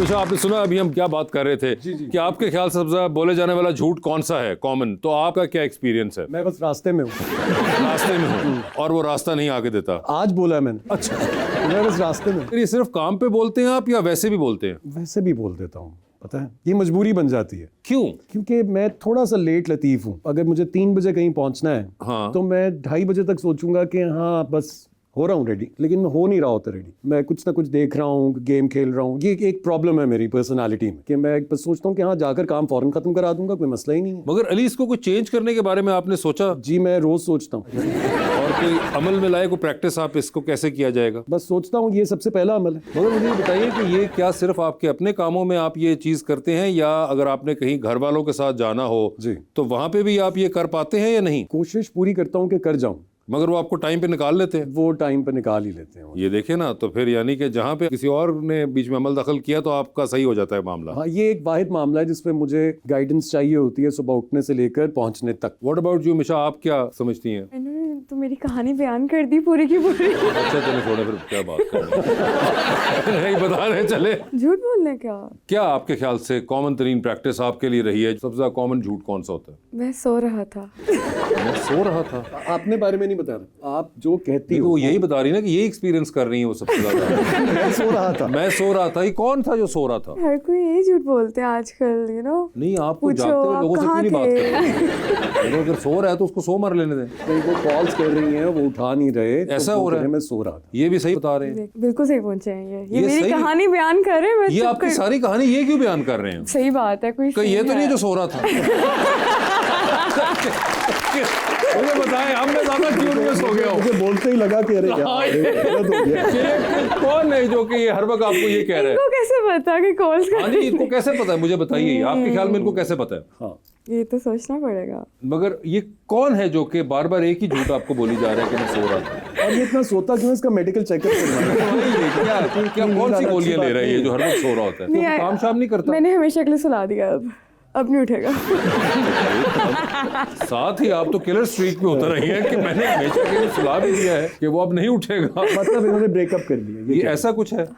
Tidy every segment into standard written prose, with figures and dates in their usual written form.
मिशा, आपने सुना अभी हम क्या बात कर रहे थे कि आपके ख्याल से सबसे ज्यादा बोले जाने वाला झूठ कौन सा है कॉमन? तो आपका क्या एक्सपीरियंस है? मैं बस रास्ते में हूँ। रास्ते में हूँ और वो रास्ता नहीं आके देता। आज बोला है मैंने। अच्छा, मैं बस रास्ते में। ये सिर्फ काम पे बोलते हैं आप या वैसे भी बोलते हैं? वैसे भी बोल देता हूँ, पता है ये मजबूरी बन जाती है। क्यों? क्योंकि मैं थोड़ा सा लेट लतीफ हूँ। अगर मुझे 3 बजे कहीं पहुंचना है हाँ। तो मैं 2:30 बजे तक सोचूंगा कि हाँ बस हो रहा हूँ रेडी, लेकिन मैं हो नहीं रहा होता रेडी। मैं कुछ ना कुछ देख रहा हूँ, गेम खेल रहा हूँ। ये एक प्रॉब्लम है मेरी पर्सनालिटी में कि मैं बस सोचता हूँ कि हाँ जाकर काम फौरन खत्म करा दूंगा, कोई मसला ही नहीं है। मगर अली, इसको कुछ चेंज करने के बारे में आपने सोचा? जी मैं रोज सोचता हूँ। और कोई अमल में लाए, कोई प्रैक्टिस आप इसको कैसे किया जाएगा? बस सोचता हूँ, ये सबसे पहला अमल है। मगर मुझे ये बताइए कि ये क्या सिर्फ आपके अपने कामों में आप ये चीज करते हैं, या अगर आपने कहीं घर वालों के साथ जाना हो जी तो वहां पे भी आप ये कर पाते हैं या नहीं? कोशिश पूरी करता हूँ कि कर जाऊँ, मगर वो आपको टाइम पे निकाल लेते हैं? वो टाइम पर निकाल ही लेते हैं। ये देखे ना, तो फिर यानी कि जहाँ पे किसी और ने बीच में अमल दखल किया तो आपका सही हो जाता है मामला। हाँ, ये एक वाहिद मामला है जिसपे मुझे गाइडेंस चाहिए होती है सुबह उठने से लेकर पहुंचने तक। व्हाट अबाउट यू मिशा, आप क्या समझती हैं? मैंने तो मेरी कहानी बयान कर दी पूरी की पूरी। अच्छा चले छोड़े, फिर क्या बात कर रहे हैं? नहीं बता रहे चले। झूठ बोलने का? क्या आपके ख्याल से कॉमन तरीन प्रैक्टिस आपके लिए रही है? सबसे ज्यादा कॉमन झूठ कौन सा होता है? मैं सो रहा था। मैं सो रहा था? आपने बारे में नहीं बता रहा, आप जो कहती हो वो यही बता रही ना कि ये एक्सपीरियंस कर रही है वो सबसे ज्यादा। मैं सो रहा था। मैं सो रहा था। ये कौन था जो सो रहा था? हर कोई यही झूठ बोलते हैं आजकल, नहीं, आपको पूछो, जागते हुए आप लोगों से क्यों कहाँ नहीं बात थे? करते? अगर सो रहा है तो उसको सो मर लेने दें। नहीं, वो कॉल्स कर रही हैं, वो उठा नहीं रहे, तो ऐसा वो हो रहा कह है? मैं सो रहा था। ये भी सही बता रहे हैं। बिल्कुल सही पहुंचे हैं ये ये मेरी सही- कहानी बयान कर रहे हैं। मैं ये चुप आपकी कर- सारी कहानी ये क्यों बयान कर रहे हैं? सही बात है, कोई कहीं ये सीन तो नहीं है जो सो रहा था? मुझे बताएं, अब मैं ज्यादा क्यों नहीं सो गया हूँ? मुझे बोलते ही लगा कि अरे यार, गलत हो गया। ये कौन है जो कि ये हर वक्त आपको ये कह रहा है? इनको कैसे पता कि कॉल्स हाँ जी, इनको कैसे पता है? मुझे बताइए, आपके ख्याल में इनको कैसे पता है? हाँ, ये तो सोचना पड़ेगा। मगर ये कौन है जो कि बार बार एक ही झूठ आपको बोली जा रहा है कि मैं सो रहा था? और ये इतना सोता क्यों? इसका मेडिकल चेकअप क्या क्या कौन सी गोलियां ले रहा है ये जो हर वक्त सो रहा होता है? नहीं, तो काम शाम नहीं करता? मैंने हमेशा के लिए सुला दिया, अब नहीं उठेगा। साथ ही आप तो किलर स्ट्रीक पे उतर रही हैं कि मैंने हमेशा के लिए सुला भी दिया है कि वो अब नहीं उठेगा। मतलब इन्होंने ब्रेकअप कर दिया। ये ऐसा कुछ है?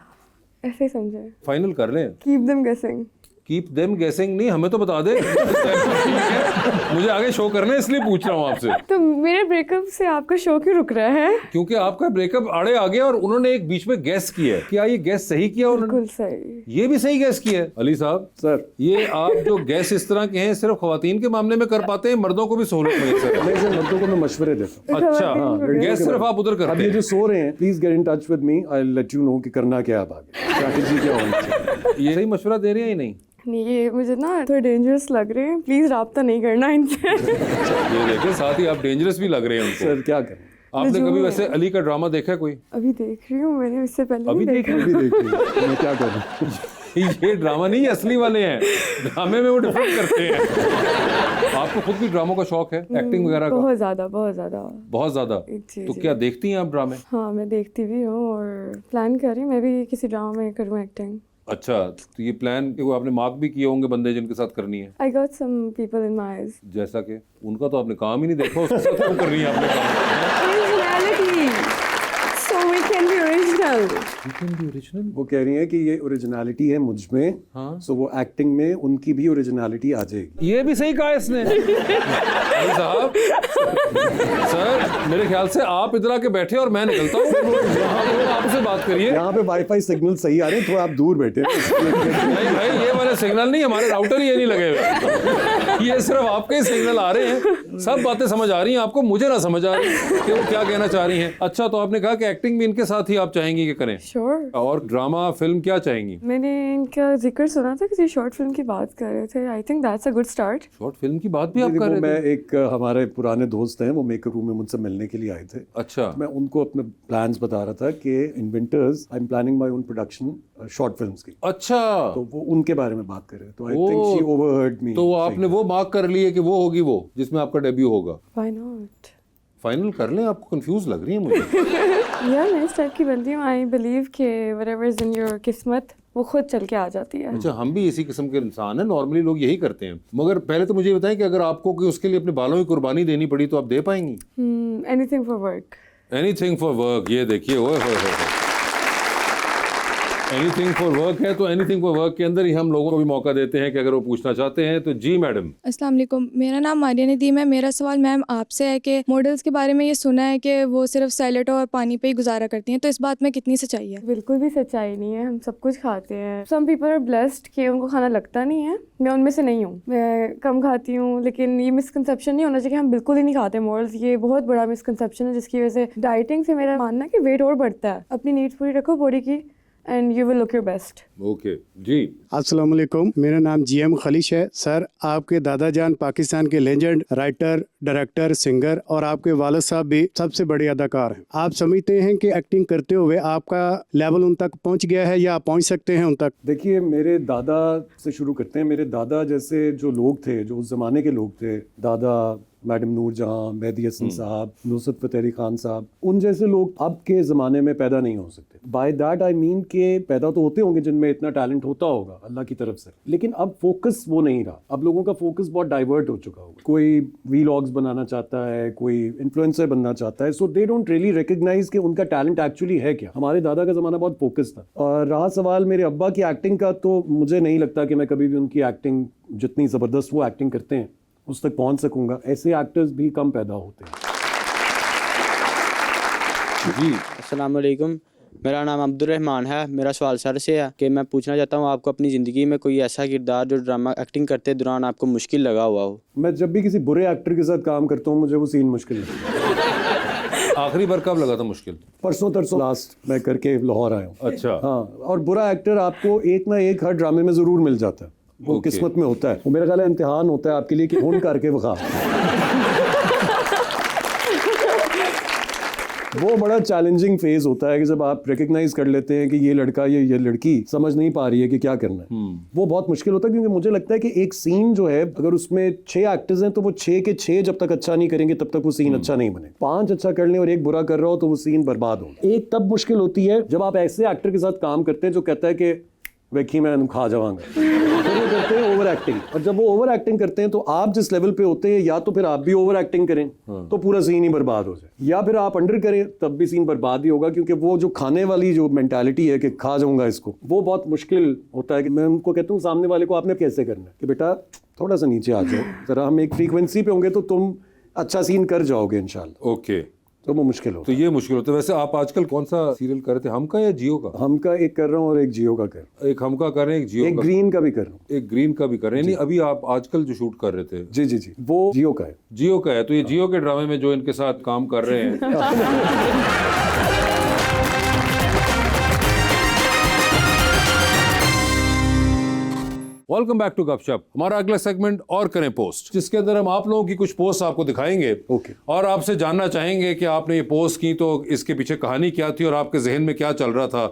ऐसे ही समझे। फाइनल कर लें? कीप देम गेसिंग। कीप देम गेसिंग नहीं, हमें तो बता दे। मुझे आगे शो करना है, इसलिए पूछ रहा हूँ आपसे। तो मेरे ब्रेकअप से आपका शो क्यों रुक रहा है? क्योंकि आपका ब्रेकअप आड़े आ गया और उन्होंने एक बीच में गैस किया है। क्या ये गैस सही किया उन्होंने? बिल्कुल सही। ये भी सही गैस किया है। अली साहब सर, ये आप जो गैस इस तरह के हैं सिर्फ खवातीन के मामले में कर पाते हैं, मर्दों को भी सहूलत मैसर है? मैं सर मर्दों को मैं मशवरे देता हूँ। अच्छा, हाँ, गैस सिर्फ आप उधर अब करते ये हैं? जो सो रहे हैं, please get in touch with me, I let you know कि करना क्या है आगे, स्ट्रैटेजी क्या होनी चाहिए। ये सही मशवरा दे रहे हैं या नहीं? नहीं, ये मुझे ना थोड़ा डेंजरस लग रहे हैं, प्लीज राब्ता नहीं करना इनसे। ये देखें, साथ ही आप डेंजरस भी लग रहे हैं उनको। सर क्या करें? आपने कभी वैसे अली का ड्रामा देखा है कोई? अभी देख रही हूँ, मैंने इससे पहले अभी नहीं देख देखा। रही अभी देखिए मैं क्या करूं। ये ड्रामा नहीं, असली वाले हैं। ड्रामे में वो डिफरेंट करते हैं। आपको खुद भी ड्रामों का शौक है, एक्टिंग वगैरह का? बहुत ज्यादा, बहुत ज्यादा। बहुत ज्यादा। जी, तो जी। क्या देखती हैं आप ड्रामे? हाँ, मैं देखती भी हूँ और प्लान कर रही हूँ मैं भी किसी ड्रामा में करूँ एक्टिंग। अच्छा, तो ये प्लान को आपने मार्क भी किए होंगे बंदे जिनके साथ करनी है? I got some people in my eyes. जैसा कि उनका तो आपने काम ही नहीं देखा, उसके साथ क्यों कर रही है आपने काम? Originality, so we can be original. Original? वो कह रही है कि ये ओरिजिनलिटी है मुझ में, हाँ। सो वो एक्टिंग में उनकी भी ओरिजिनलिटी आ जाएगी। ये भी सही कहा इसने। अली साहब, सर मेरे ख्याल से आप इधर आके बैठे और मैं निकलता हूँ। आपसे बात करिए। यहाँ पे वाईफाई सिग्नल सही आ रहे हैं, थोड़ा आप दूर बैठे हैं। नहीं भाई, ये वाले सिग्नल नहीं, हमारे राउटर ही ये नहीं लगे हुए। ये सिर्फ आपके ही सिग्नल आ रहे हैं। सब बातें समझ आ रही हैं आपको, मुझे ना समझ आ रही कि वो क्या कहना चाह रही हैं। अच्छा, तो आपने कहा कि एक्टिंग भी इनके साथ ही आप चाहेंगी कि करें? श्योर। और ड्रामा फिल्म क्या चाहेंगी? मैंने इनका जिक्र सुना था, किसी शॉर्ट फिल्म की बात कर रहे थे। I think that's a good start. Short film की बात भी आप कर वो रहे मैं थे? एक हमारे पुराने दोस्त हैं, वो मेकअप रूम में मुझसे मिलने के लिए आए थे। अच्छा, मैं उनको अपने प्लान्स बता रहा था कि in winters I am planning my own production short films की। अच्छा, तो वो उनके बारे में बात कर रहे हैं, तो आई थिंक शी ओवरहर्ड मी। तो आपने वो मार्क कर ली है कि वो होगी वो जिसमें आपका डेब्यू होगा? Why not? फाइनल कर लें, आपको कंफ्यूज लग रही है मुझे। यार मैं इस टाइप की बंदी हूँ, आई बिलीव कि व्हाटएवर इज इन योर किस्मत वो खुद चल के आ जाती है। अच्छा, हम भी इसी किस्म के इंसान हैं, नॉर्मली लोग यही करते हैं। मगर पहले तो मुझे बताएं कि अगर आपको कि उसके लिए अपने बालों की कुर्बानी देनी पड़ी तो आप दे पाएंगी? Anything for work. Anything for work. ये देखिए, ओए होए होए। एनीथिंग फॉर वर्क है तो एनीथिंग फॉर वर्क के अंदर ही हम लोगों को भी मौका देते हैं कि अगर वो पूछना चाहते हैं तो जी मैडम। अस्सलाम वालेकुम, मेरा नाम मारिया नदीम है। मेरा सवाल मैम आपसे है कि मॉडल्स के बारे में ये सुना है कि वो सिर्फ सैलेड और पानी पे ही गुजारा करती हैं, तो इस बात में कितनी सच्चाई है? बिल्कुल भी सच्चाई नहीं है, हम सब कुछ खाते हैं। सम पीपल आर ब्लेस्ड कि उनको खाना लगता नहीं है, मैं उनमें से नहीं हूँ। मैं कम खाती हूँ, लेकिन ये मिसकंसेप्शन नहीं होना चाहिए कि हम बिल्कुल ही नहीं खाते मॉडल्स। ये बहुत बड़ा मिसकंसेप्शन है जिसकी वजह से डाइटिंग से मेरा मानना है कि वेट और बढ़ता है। अपनी नीड्स पूरी रखो बॉडी की and you will look your best. Okay जी। अस्सलाम वालेकुम, मेरा नाम जीएम खलीश है। सर, आपके दादा जान पाकिस्तान के लेजेंड राइटर, डायरेक्टर, सिंगर और आपके वालिद साहब भी सबसे बड़े अदाकार हैं। आप समझते हैं कि एक्टिंग करते हुए आपका लेवल उन तक पहुंच गया है या पहुंच सकते हैं उन तक? देखिए, मेरे दादा से शुरू करते हैं। मेरे दादा जैसे जो लोग थे, जो उस ज़माने के लोग थे, दादा मैडम नूर जहाँ, मेहदी हसन साहब, नुसरत फ़तेह अली खान साहब, उन जैसे लोग अब के ज़माने में पैदा नहीं हो सकते। बाय दैट आई मीन के पैदा तो होते होंगे जिनमें इतना टैलेंट होता होगा अल्लाह की तरफ से, लेकिन अब फोकस वो नहीं रहा। अब लोगों का फोकस बहुत डाइवर्ट हो चुका होगा। कोई वीलॉग्स बनाना चाहता है, कोई इन्फ्लुएंसर बनना चाहता है, सो दे डोंट रियली रिकग्नाइज कि उनका टैलेंट एक्चुअली है क्या। हमारे दादा का ज़माना बहुत फोकस था। और रहा सवाल मेरे अब्बा की एक्टिंग का, तो मुझे नहीं लगता कि मैं कभी भी उनकी एक्टिंग, जितनी ज़बरदस्त वो एक्टिंग करते हैं, उस तक पहुंच सकूंगा। ऐसे एक्टर्स भी कम पैदा होते हैं। जी अस्सलाम वालेकुम, मेरा नाम अब्दुर्रहमान है। मेरा सवाल सर से है कि मैं पूछना चाहता हूँ, आपको अपनी ज़िंदगी में कोई ऐसा किरदार जो ड्रामा एक्टिंग करते दौरान आपको मुश्किल लगा हुआ हो? मैं जब भी किसी बुरे एक्टर के साथ काम करता हूँ, मुझे वो सीन मुश्किल लगता है। आखिरी बार कब लगा था मुश्किल? परसों तरसों लास्ट मैं करके लाहौर आया हूँ। अच्छा। हाँ, और बुरा एक्टर आपको एक ना एक हर ड्रामे में ज़रूर मिल जाता है। वो Okay. किस्मत में होता है। वो मेरा ख्याल है इम्तिहान होता है आपके लिए कि ढूंढ करके बखा। वो बड़ा चैलेंजिंग फेज होता है कि जब आप रिकग्नाइज कर लेते हैं कि ये लड़का ये लड़की समझ नहीं पा रही है कि क्या करना है। वो बहुत मुश्किल होता है, क्योंकि मुझे लगता है कि एक सीन जो है, अगर उसमें 6 एक्टर्स हैं तो वो 6 के 6 जब तक अच्छा नहीं करेंगे तब तक वो सीन अच्छा नहीं बने। 5 अच्छा कर लें और एक बुरा कर रहा हो तो वो सीन बर्बाद हो। एक तब मुश्किल होती है जब आप ऐसे एक्टर के साथ काम करते हैं जो कहता है कि वेखी मैं खा जाऊंगा, फिर वो करते हैं ओवर एक्टिंग। और जब वो ओवर एक्टिंग करते हैं तो आप जिस लेवल पे होते हैं, या तो फिर आप भी ओवर एक्टिंग करें तो पूरा सीन ही बर्बाद हो जाए, या फिर आप अंडर करें तब भी सीन बर्बाद ही होगा। क्योंकि वो जो खाने वाली जो मेंटालिटी है कि खा जाऊंगा इसको, वो बहुत मुश्किल होता है। कि मैं उनको कहता हूँ सामने वाले को आपने कैसे करना है कि बेटा थोड़ा सा नीचे आ जाओ, जरा हम एक फ्रीक्वेंसी पे होंगे तो तुम अच्छा सीन कर जाओगे इंशाल्लाह। ओके, तो वो मुश्किल होता तो ये मुश्किल होता है। वैसे आप आजकल कौन सा सीरियल कर रहे थे, हम का या जियो का? हम का एक कर रहा हूँ और एक जियो का कर, एक हम का कर रहे हैं, एक जियो एक का, ग्रीन का भी कर रहा हूँ। एक ग्रीन का भी कर रहे हैं। नहीं, अभी आप आजकल जो शूट कर रहे थे जी जी जी, वो जियो का है। जियो का है। तो ये जियो के ड्रामे में जो इनके साथ काम कर रहे हैं वेलकम बैक टू गपशप। हमारा अगला सेगमेंट और करें पोस्ट, जिसके अंदर हम आप लोगों की कुछ पोस्ट आपको दिखाएंगे। ओके। और आपसे जानना चाहेंगे कि आपने ये पोस्ट की तो इसके पीछे कहानी क्या थी और आपके जहन में क्या चल रहा था